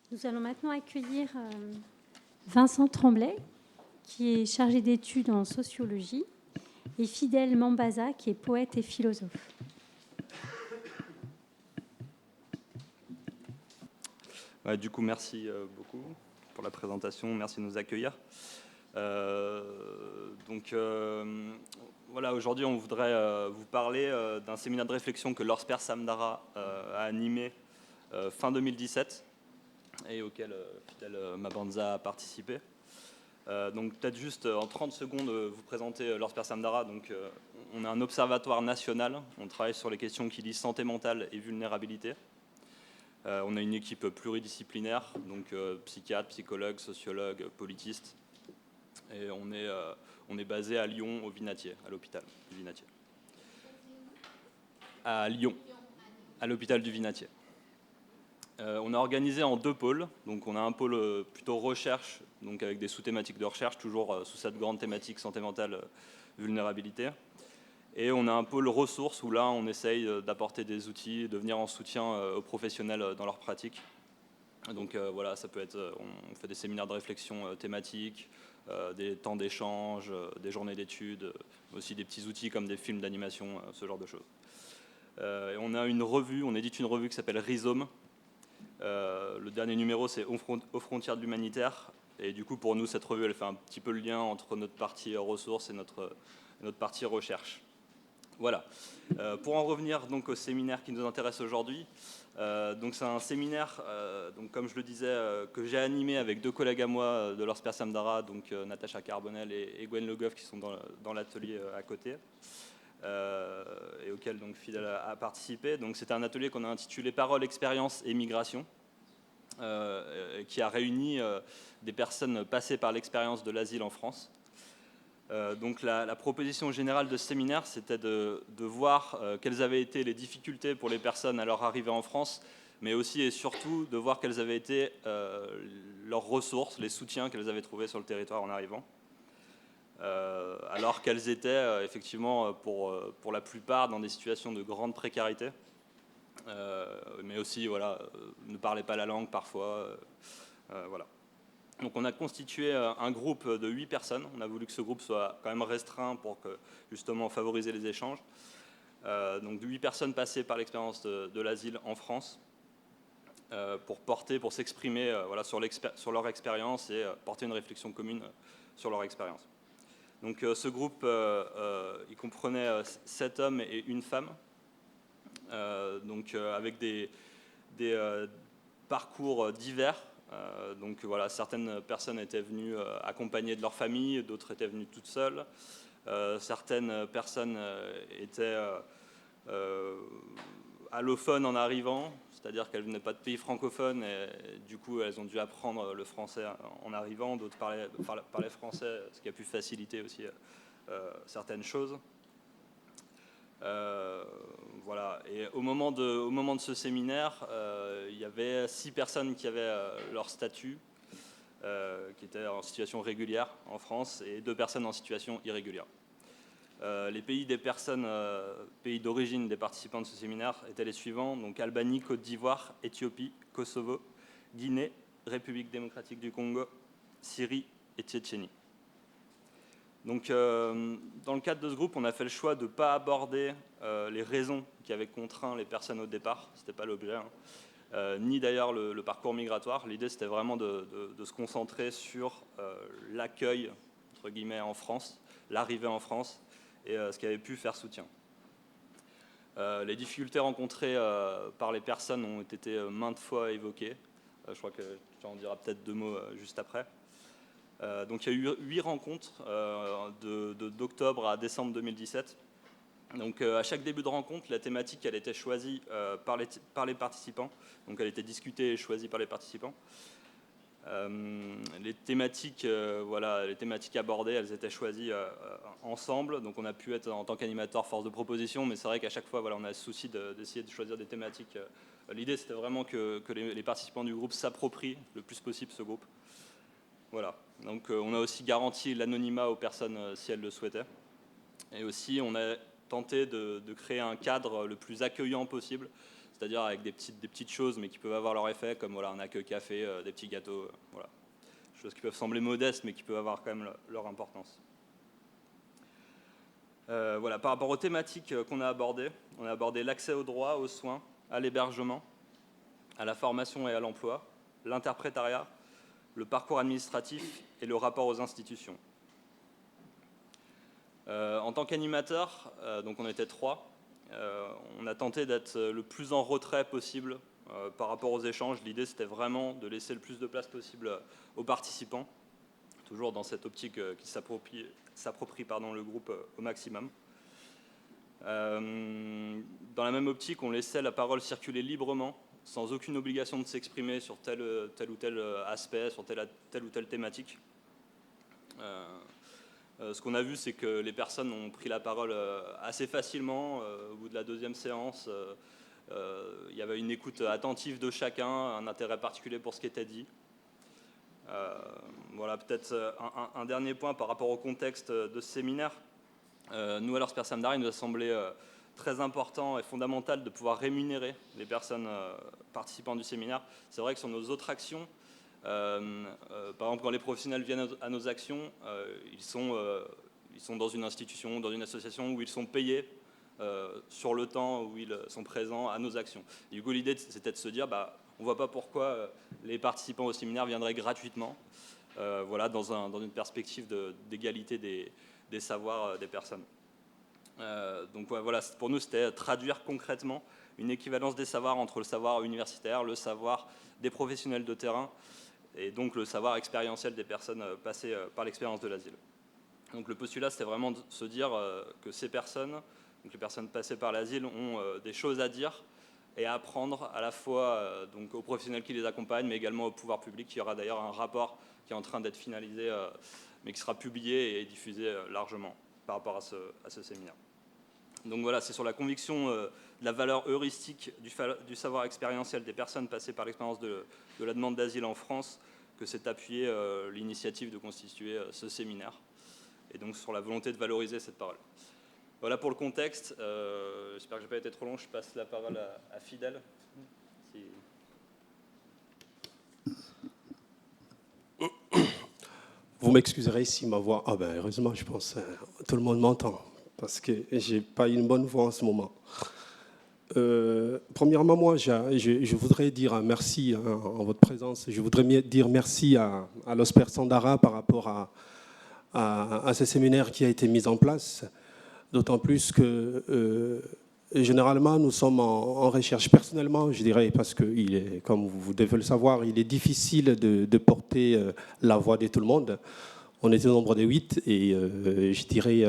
Nous allons maintenant accueillir Vincent Tremblay, qui est chargé d'études en sociologie, et Fidèle Mambaza, qui est poète et philosophe. Du coup, merci beaucoup pour la présentation, merci de nous accueillir. Voilà, aujourd'hui, on voudrait vous parler d'un séminaire de réflexion que Lorsper Samdara a animé fin 2017 et auquel Fidèle Mambaza a participé. Donc peut-être juste en 30 secondes vous présenter Lorsper Samdara. Donc, on a un observatoire national, on travaille sur les questions qui lient santé mentale et vulnérabilité. On a une équipe pluridisciplinaire, donc psychiatre, psychologue, sociologue, politiste. Et on est basé à Lyon, au Vinatier, à l'hôpital du Vinatier. À Lyon, à l'hôpital du Vinatier. On a organisé en deux pôles. Donc on a un pôle plutôt recherche, donc avec des sous-thématiques de recherche, toujours sous cette grande thématique santé mentale, vulnérabilité. Et on a un pôle ressources où là, on essaye d'apporter des outils, de venir en soutien aux professionnels dans leur pratique. Donc voilà, ça peut être, on fait des séminaires de réflexion thématiques, des temps d'échange, des journées d'études, aussi des petits outils comme des films d'animation, ce genre de choses. Et on a une revue, on édite une revue qui s'appelle Rhizome. Le dernier numéro, c'est Aux frontières de l'humanitaire. Et du coup, pour nous, cette revue, elle fait un petit peu le lien entre notre partie ressources et notre partie recherche. Voilà. Pour en revenir donc au séminaire qui nous intéresse aujourd'hui, donc c'est un séminaire, donc comme je le disais, que j'ai animé avec deux collègues à moi de Lorsper Samdara, donc Natacha Carbonel et Gwen Le Goff, qui sont dans l'atelier à côté, et auquel donc Fidèle a participé. Donc c'était un atelier qu'on a intitulé Parole, expérience et migration, qui a réuni des personnes passées par l'expérience de l'asile en France. Donc la proposition générale de ce séminaire, c'était de voir quelles avaient été les difficultés pour les personnes à leur arrivée en France, mais aussi et surtout de voir quelles avaient été leurs ressources, les soutiens qu'elles avaient trouvés sur le territoire en arrivant. Alors qu'elles étaient effectivement pour la plupart dans des situations de grande précarité, mais aussi voilà, ne parlaient pas la langue parfois. Voilà. Donc on a constitué un groupe de 8 personnes. On a voulu que ce groupe soit quand même restreint pour justement favoriser les échanges. Donc 8 personnes passées par l'expérience de l'asile en France pour s'exprimer voilà, sur leur expérience et porter une réflexion commune sur leur expérience. Donc ce groupe, il comprenait 7 hommes et une femme, donc avec des parcours divers. Donc voilà, certaines personnes étaient venues accompagnées de leur famille, d'autres étaient venues toutes seules. Certaines personnes étaient allophones en arrivant, c'est-à-dire qu'elles ne venaient pas de pays francophones et du coup elles ont dû apprendre le français en arrivant. D'autres parlaient français, ce qui a pu faciliter aussi certaines choses. Voilà. Et au moment de ce séminaire, il y avait 6 personnes qui avaient leur statut, qui étaient en situation régulière en France, et 2 personnes en situation irrégulière. Les pays pays d'origine des participants de ce séminaire étaient les suivants, donc Albanie, Côte d'Ivoire, Éthiopie, Kosovo, Guinée, République démocratique du Congo, Syrie et Tchétchénie. Donc, dans le cadre de ce groupe, on a fait le choix de ne pas aborder les raisons qui avaient contraint les personnes au départ, ce n'était pas l'objet, hein. Ni d'ailleurs le parcours migratoire. L'idée, c'était vraiment de se concentrer sur l'accueil, entre guillemets, en France, l'arrivée en France, et ce qui avait pu faire soutien. Les difficultés rencontrées par les personnes ont été maintes fois évoquées. Je crois que tu en diras peut-être 2 mots juste après. Donc il y a eu 8 rencontres d'octobre à décembre 2017. Donc à chaque début de rencontre, la thématique elle était choisie par les participants. Donc elle était discutée et choisie par les participants. Les thématiques abordées, elles étaient choisies ensemble. Donc on a pu être en tant qu'animateur force de proposition, mais c'est vrai qu'à chaque fois, voilà, on a le souci d'essayer de choisir des thématiques. L'idée, c'était vraiment que les participants du groupe s'approprient le plus possible ce groupe. Voilà. Donc on a aussi garanti l'anonymat aux personnes si elles le souhaitaient. Et aussi on a tenté de créer un cadre le plus accueillant possible, c'est-à-dire avec des petites choses, mais qui peuvent avoir leur effet, comme voilà, un accueil café, des petits gâteaux, voilà. Choses qui peuvent sembler modestes, mais qui peuvent avoir quand même leur importance. Voilà, par rapport aux thématiques qu'on a abordées, on a abordé l'accès aux droits, aux soins, à l'hébergement, à la formation et à l'emploi, l'interprétariat, le parcours administratif et le rapport aux institutions. En tant qu'animateur, donc on était 3, on a tenté d'être le plus en retrait possible par rapport aux échanges. L'idée, c'était vraiment de laisser le plus de place possible aux participants, toujours dans cette optique qui s'approprie le groupe au maximum. Dans la même optique, on laissait la parole circuler librement, sans aucune obligation de s'exprimer sur tel ou tel aspect, sur telle ou telle thématique. Ce qu'on a vu, c'est que les personnes ont pris la parole assez facilement. Au bout de la 2e séance, il y avait une écoute attentive de chacun, un intérêt particulier pour ce qui était dit. Voilà, peut-être un dernier point par rapport au contexte de ce séminaire. Nous, à l'Orsper Samdara, il nous a semblé très important et fondamental de pouvoir rémunérer les personnes participantes du séminaire. C'est vrai que sur nos autres actions, par exemple, quand les professionnels viennent à nos actions, ils sont dans une institution, dans une association où ils sont payés sur le temps où ils sont présents à nos actions. Et du coup, l'idée, c'était de se dire, on ne voit pas pourquoi les participants au séminaire viendraient gratuitement, voilà, dans une perspective d'égalité des savoirs des personnes. Donc voilà, pour nous, c'était traduire concrètement une équivalence des savoirs entre le savoir universitaire, le savoir des professionnels de terrain, et donc le savoir expérientiel des personnes passées par l'expérience de l'asile. Donc le postulat, c'était vraiment de se dire que ces personnes, donc les personnes passées par l'asile, ont des choses à dire et à apprendre à la fois donc aux professionnels qui les accompagnent, mais également au pouvoir public. Il y aura d'ailleurs un rapport qui est en train d'être finalisé, mais qui sera publié et diffusé largement par rapport à ce séminaire. Donc voilà, c'est sur la conviction de la valeur heuristique du savoir expérientiel des personnes passées par l'expérience de la demande d'asile en France que s'est appuyée l'initiative de constituer ce séminaire, et donc sur la volonté de valoriser cette parole. Voilà pour le contexte. J'espère que je n'ai pas été trop long. Je passe la parole à Fidèle. Vous m'excuserez si ma voix... Ah ben heureusement, je pense tout le monde m'entend, parce que je n'ai pas une bonne voix en ce moment. Premièrement, moi, je voudrais dire merci en votre présence. Je voudrais dire merci à l'Orsper Samdara par rapport à ce séminaire qui a été mis en place. D'autant plus que généralement, nous sommes en recherche. Personnellement, je dirais, parce que, comme vous devez le savoir, il est difficile de porter la voix de tout le monde. On était au nombre de 8 et je dirais,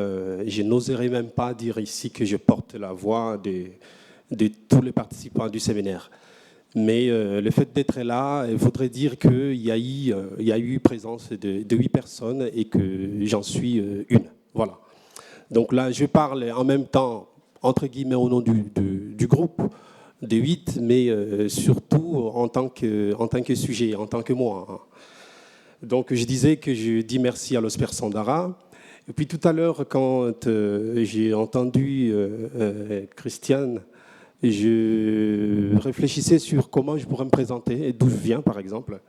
je n'oserais même pas dire ici que je porte la voix de tous les participants du séminaire. Mais le fait d'être là voudrait dire qu'il y a eu présence de 8 personnes et que j'en suis une. Voilà. Donc là, je parle en même temps, entre guillemets, au nom du groupe des 8, mais surtout en tant que sujet, en tant que moi. Donc je disais que je dis merci à l'Orsper Samdara. Et puis tout à l'heure, quand j'ai entendu Christiane, je réfléchissais sur comment je pourrais me présenter et d'où je viens, par exemple.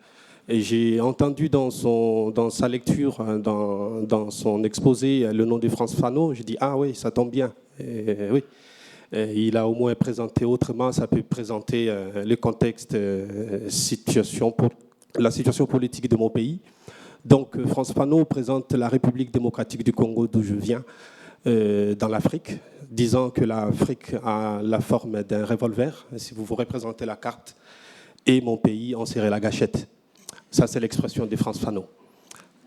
Et j'ai entendu dans sa lecture, dans son exposé, le nom de Frantz Fanon. Je dis, ah oui, ça tombe bien. Et, oui. Et il a au moins présenté autrement, ça peut présenter le contexte, la situation politique de mon pays. Donc Frantz Fanon présente la République démocratique du Congo, d'où je viens, dans l'Afrique, disant que l'Afrique a la forme d'un revolver, si vous représentez la carte, et mon pays en serait la gâchette. Ça, c'est l'expression de Frantz Fanon.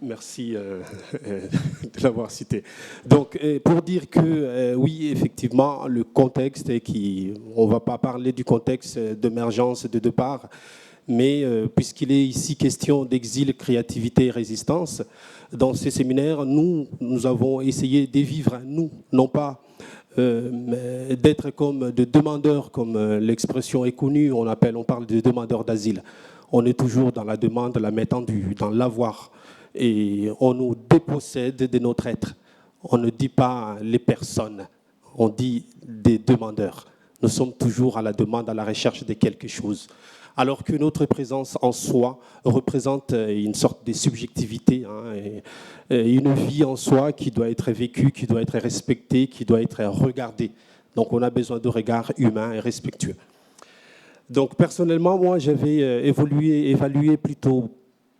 Merci de l'avoir cité. Donc, pour dire que, oui, effectivement, le contexte, on ne va pas parler du contexte d'émergence de départ, mais puisqu'il est ici question d'exil, créativité et résistance, dans ces séminaires, nous avons essayé de vivre, nous, non pas d'être comme des demandeurs, comme l'expression est connue, on parle de demandeurs d'asile. On est toujours dans la demande, la main tendue, dans l'avoir. Et on nous dépossède de notre être. On ne dit pas les personnes, on dit des demandeurs. Nous sommes toujours à la demande, à la recherche de quelque chose. Alors que notre présence en soi représente une sorte de subjectivité, hein, et une vie en soi qui doit être vécue, qui doit être respectée, qui doit être regardée. Donc on a besoin de regards humains et respectueux. Donc personnellement, moi j'avais évalué plutôt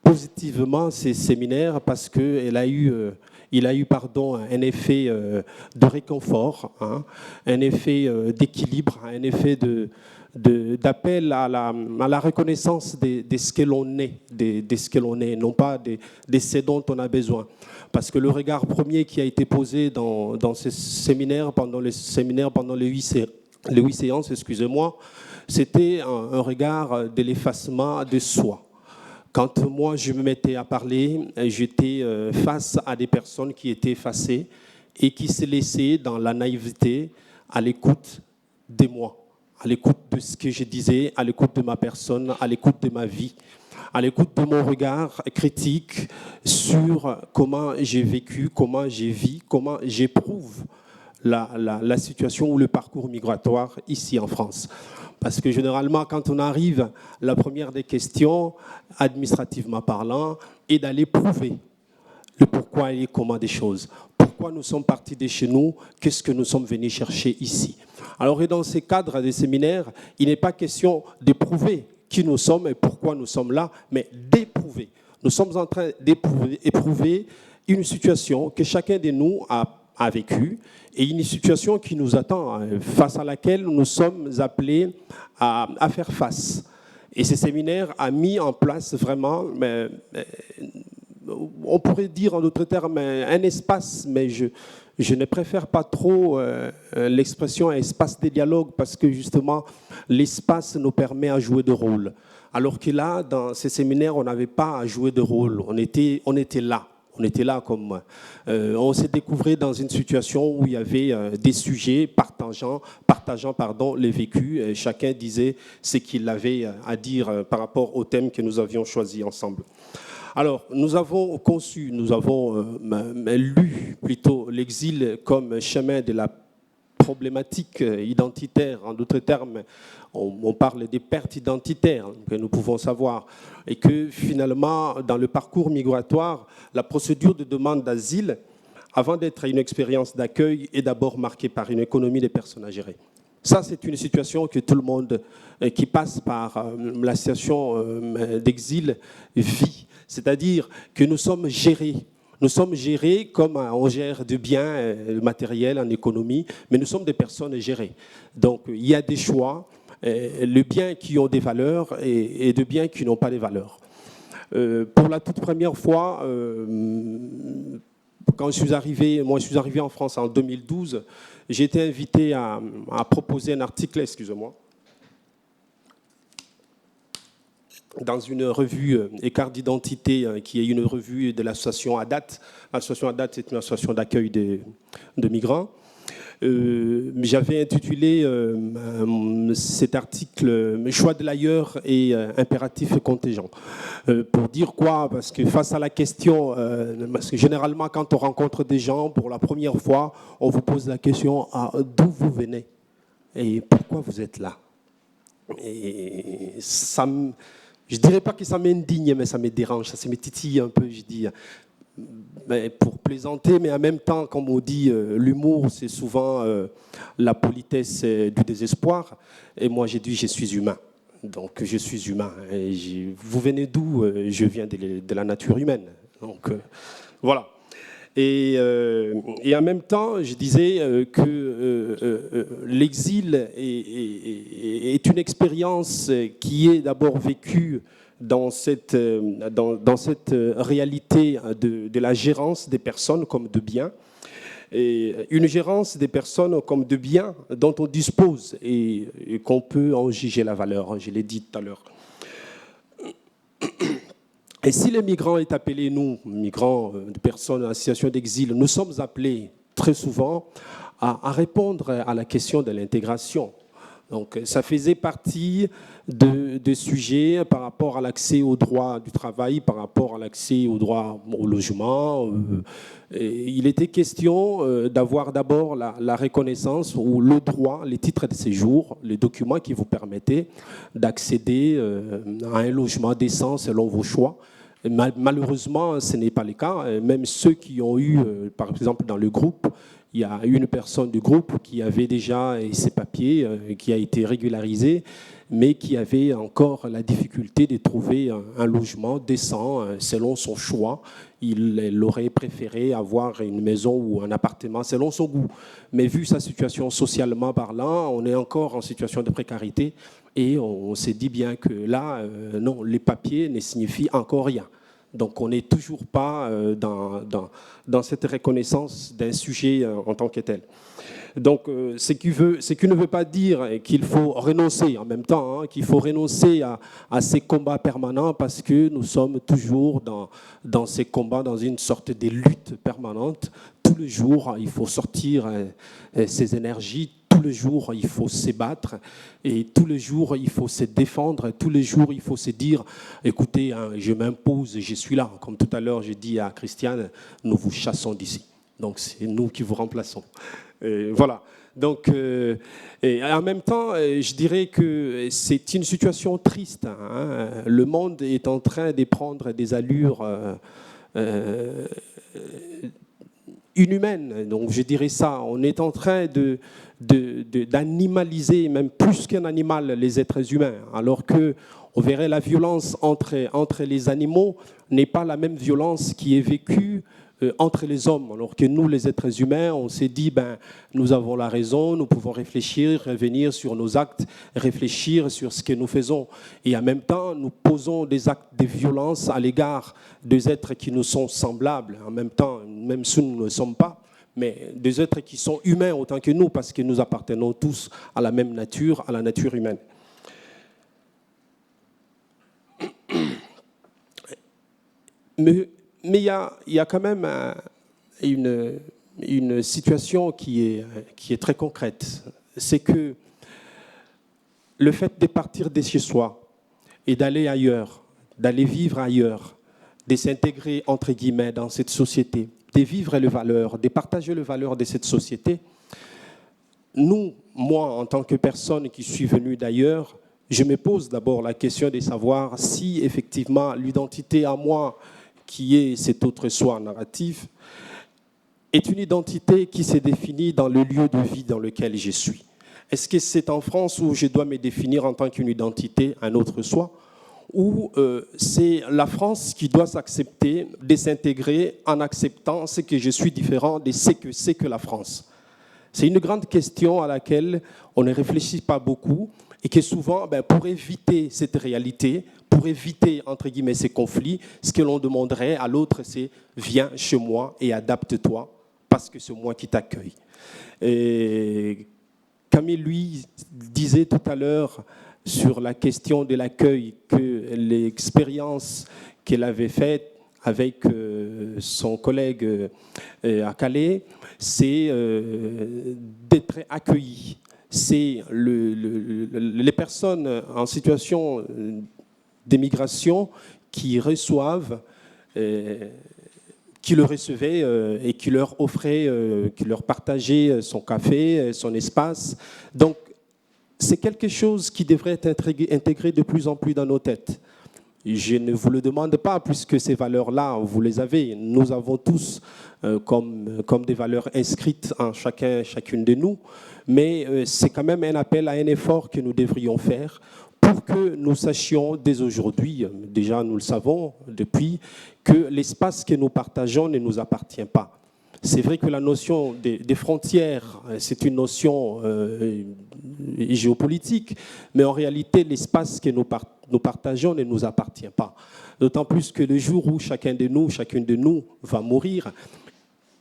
positivement ces séminaires parce qu'il a eu, un effet de réconfort, hein, un effet d'équilibre, un effet d'appel à la reconnaissance de ce que l'on est, de ce que l'on est, non pas de ce dont on a besoin. Parce que le regard premier qui a été posé dans ces séminaires, pendant les 8 séances, excusez-moi, c'était un regard de l'effacement de soi. Quand moi je me mettais à parler, j'étais face à des personnes qui étaient effacées et qui se laissaient dans la naïveté à l'écoute de moi, à l'écoute de ce que je disais, à l'écoute de ma personne, à l'écoute de ma vie, à l'écoute de mon regard critique sur comment j'ai vécu, comment j'ai vis, comment j'éprouve la situation ou le parcours migratoire ici en France. Parce que généralement, quand on arrive, la première des questions, administrativement parlant, est d'aller prouver le pourquoi et comment des choses. Pourquoi nous sommes partis de chez nous, qu'est-ce que nous sommes venus chercher ici. Alors, et dans ces cadres des séminaires, il n'est pas question de prouver qui nous sommes et pourquoi nous sommes là, mais d'éprouver. Nous sommes en train d'éprouver une situation que chacun de nous a vécue et une situation qui nous attend, face à laquelle nous sommes appelés à faire face. Et ce séminaire a mis en place vraiment, on pourrait dire en d'autres termes, un espace, mais je ne préfère pas trop l'expression espace de dialogue parce que justement, l'espace nous permet à jouer de rôle. Alors que là, dans ces séminaires, on n'avait pas à jouer de rôle, on était là. On était là comme on s'est découvert dans une situation où il y avait des sujets partageant les vécus. Et chacun disait ce qu'il avait à dire par rapport au thème que nous avions choisi ensemble. Alors, nous avons lu plutôt l'exil comme chemin de la problématique identitaire. En d'autres termes, on parle des pertes identitaires que nous pouvons savoir. Et que finalement, dans le parcours migratoire, la procédure de demande d'asile, avant d'être une expérience d'accueil, est d'abord marquée par une économie des personnes à gérer. Ça, c'est une situation que tout le monde qui passe par la situation d'exil vit. C'est-à-dire que nous sommes gérés. Nous sommes gérés comme on gère du bien matériel en économie, mais nous sommes des personnes gérées. Donc, il y a des choix, les biens qui ont des valeurs et de biens qui n'ont pas de valeurs. Pour la toute première fois, quand je suis arrivé en France en 2012, j'ai été invité à proposer un article, excusez-moi, dans une revue Écart d'identité, qui est une revue de l'association ADAT. L'association ADAT, c'est une association d'accueil de migrants. J'avais intitulé cet article « Choix de l'ailleurs et impératif contingent ». Pour dire quoi? Parce que face à la question, parce que généralement quand on rencontre des gens pour la première fois, on vous pose la question d'où vous venez et pourquoi vous êtes là. Et ça je ne dirais pas que ça m'indigne, mais ça me dérange, ça me titille un peu, je dis. Mais pour plaisanter, mais en même temps, comme on dit, l'humour, c'est souvent la politesse du désespoir. Et moi, j'ai dit, je suis humain. Donc, je suis humain. Et vous venez d'où? Je viens de la nature humaine. Donc, voilà. Et en même temps, je disais que l'exil est une expérience qui est d'abord vécue dans cette réalité de la gérance des personnes comme de biens, et une gérance des personnes comme de biens dont on dispose et qu'on peut en juger la valeur, je l'ai dit tout à l'heure. Et si les migrants est appelé, nous, migrants, personnes en situation d'exil, nous sommes appelés très souvent à répondre à la question de l'intégration. Donc ça faisait partie de sujets par rapport à l'accès au droit du travail, par rapport à l'accès au droit au logement. Et il était question d'avoir d'abord la reconnaissance ou le droit, les titres de séjour, les documents qui vous permettaient d'accéder à un logement décent selon vos choix. Malheureusement, ce n'est pas le cas. Même ceux qui ont eu, par exemple dans le groupe, il y a une personne du groupe qui avait déjà ses papiers, qui a été régularisée, mais qui avait encore la difficulté de trouver un logement décent selon son choix. Il aurait préféré avoir une maison ou un appartement selon son goût. Mais vu sa situation socialement parlant, on est encore en situation de précarité et on s'est dit bien que là, non, les papiers ne signifient encore rien. Donc on n'est toujours pas dans cette reconnaissance d'un sujet en tant que tel. Donc ce qui ne veut pas dire qu'il faut renoncer en même temps, hein, qu'il faut renoncer à ces combats permanents parce que nous sommes toujours dans ces combats, dans une sorte de lutte permanente. Tous les jours, il faut sortir ces énergies. Tous les jours, il faut se battre et tous les jours, il faut se défendre. Tous les jours, il faut se dire, écoutez, hein, je m'impose, je suis là. Comme tout à l'heure, j'ai dit à Christiane, nous vous chassons d'ici. Donc, c'est nous qui vous remplaçons. Voilà. Donc, et en même temps, je dirais que c'est une situation triste. Hein. Le monde est en train de prendre des allures inhumaines. Donc, je dirais ça. On est en train d'animaliser, même plus qu'un animal, les êtres humains. Alors que on verrait la violence entre les animaux n'est pas la même violence qui est vécue entre les hommes, alors que nous, les êtres humains, on s'est dit, nous avons la raison, nous pouvons réfléchir, revenir sur nos actes, réfléchir sur ce que nous faisons. Et en même temps, nous posons des actes de violence à l'égard des êtres qui nous sont semblables, en même temps, même si nous ne le sommes pas, mais des êtres qui sont humains autant que nous, parce que nous appartenons tous à la même nature, à la nature humaine. Mais il y a quand même une situation qui est très concrète. C'est que le fait de partir de chez soi et d'aller ailleurs, d'aller vivre ailleurs, de s'intégrer, entre guillemets, dans cette société, de vivre les valeurs, de partager les valeurs de cette société, moi, en tant que personne qui suis venue d'ailleurs, je me pose d'abord la question de savoir si effectivement l'identité à moi, qui est cet autre soi narratif, est une identité qui se définit dans le lieu de vie dans lequel je suis. Est-ce que c'est en France où je dois me définir en tant qu'une identité, un autre soi, ou c'est la France qui doit s'accepter, de s'intégrer en acceptant ce que je suis différent de ce que c'est que la France? C'est une grande question à laquelle on ne réfléchit pas beaucoup et que souvent, pour éviter cette réalité, pour éviter, entre guillemets, ces conflits, ce que l'on demanderait à l'autre, c'est « viens chez moi et adapte-toi parce que c'est moi qui t'accueille ». Et Camille, lui, disait tout à l'heure sur la question de l'accueil que l'expérience qu'elle avait faite avec son collègue à Calais, c'est d'être accueilli. C'est les personnes en situation d'émigration qui reçoivent, qui le recevaient et qui leur offraient, qui leur partageaient son café, son espace. Donc, c'est quelque chose qui devrait être intégré de plus en plus dans nos têtes. Je ne vous le demande pas, puisque ces valeurs-là, vous les avez. Nous avons tous comme des valeurs inscrites en chacune de nous. Mais c'est quand même un appel à un effort que nous devrions faire pour que nous sachions dès aujourd'hui, déjà nous le savons depuis, que l'espace que nous partageons ne nous appartient pas. C'est vrai que la notion des frontières, c'est une notion géopolitique, mais en réalité, l'espace que nous partageons ne nous appartient pas. D'autant plus que le jour où chacune de nous va mourir,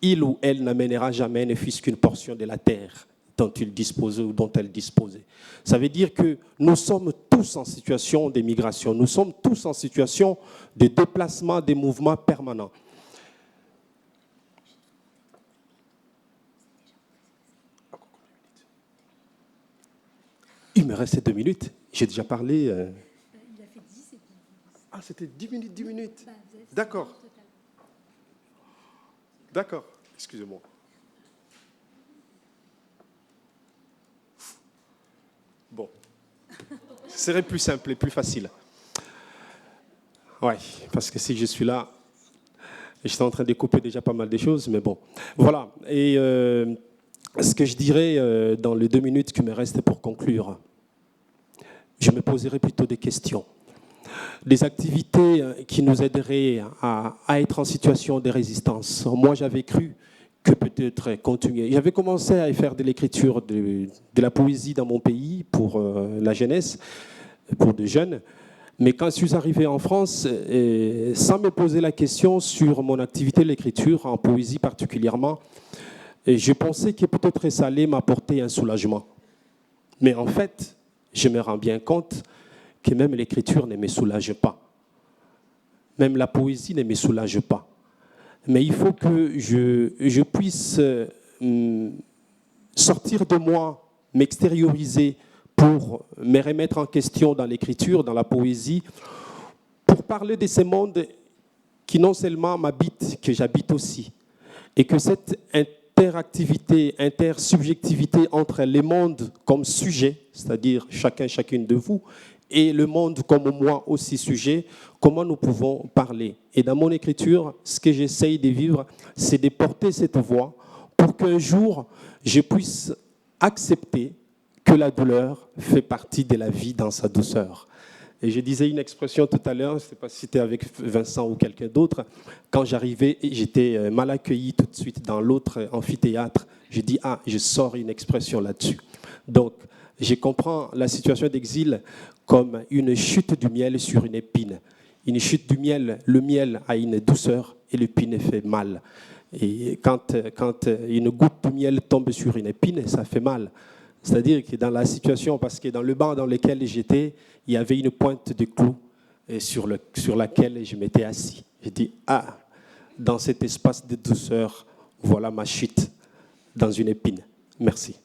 il ou elle n'amènera jamais ne fût-ce qu'une portion de la terre dont il disposait ou dont elle disposait. Ça veut dire que nous sommes tous en situation d'émigration, nous sommes tous en situation de déplacement, des mouvements permanents. Il me restait 2 minutes. J'ai déjà parlé. Il a fait 10 et puis... Ah, c'était 10 minutes, 10 minutes. D'accord. D'accord. Excusez-moi. Bon. Ce serait plus simple et plus facile. Oui, parce que si je suis là, j'étais en train de couper déjà pas mal de choses, mais bon. Voilà. Et ce que je dirais dans les 2 minutes qui me restent pour conclure, je me poserai plutôt des questions. Des activités qui nous aideraient à être en situation de résistance. Moi, j'avais cru que peut-être continuer. J'avais commencé à faire de l'écriture, de la poésie dans mon pays pour la jeunesse, pour des jeunes. Mais quand je suis arrivé en France, sans me poser la question sur mon activité de l'écriture, en poésie particulièrement, je pensais que peut-être ça allait m'apporter un soulagement. Mais en fait, je me rends bien compte que même l'écriture ne me soulage pas. Même la poésie ne me soulage pas. Mais il faut que je puisse sortir de moi, m'extérioriser pour me remettre en question dans l'écriture, dans la poésie, pour parler de ces mondes qui non seulement m'habitent, que j'habite aussi. Et que cette interactivité, intersubjectivité entre les mondes comme sujet, c'est-à-dire chacun, chacune de vous, et le monde comme moi aussi sujet, comment nous pouvons parler. Et dans mon écriture, ce que j'essaye de vivre, c'est de porter cette voix pour qu'un jour, je puisse accepter que la douleur fait partie de la vie dans sa douceur. Et je disais une expression tout à l'heure, je ne sais pas si c'était avec Vincent ou quelqu'un d'autre, quand j'arrivais, j'étais mal accueilli tout de suite dans l'autre amphithéâtre, j'ai dit, je sors une expression là-dessus. Donc, je comprends la situation d'exil comme une chute du miel sur une épine. Une chute du miel, le miel a une douceur et l'épine fait mal. Et quand une goutte de miel tombe sur une épine, ça fait mal. C'est-à-dire que dans la situation, parce que dans le banc dans lequel j'étais, il y avait une pointe de clou sur laquelle je m'étais assis. J'ai dit, dans cet espace de douceur, voilà ma chute dans une épine. Merci.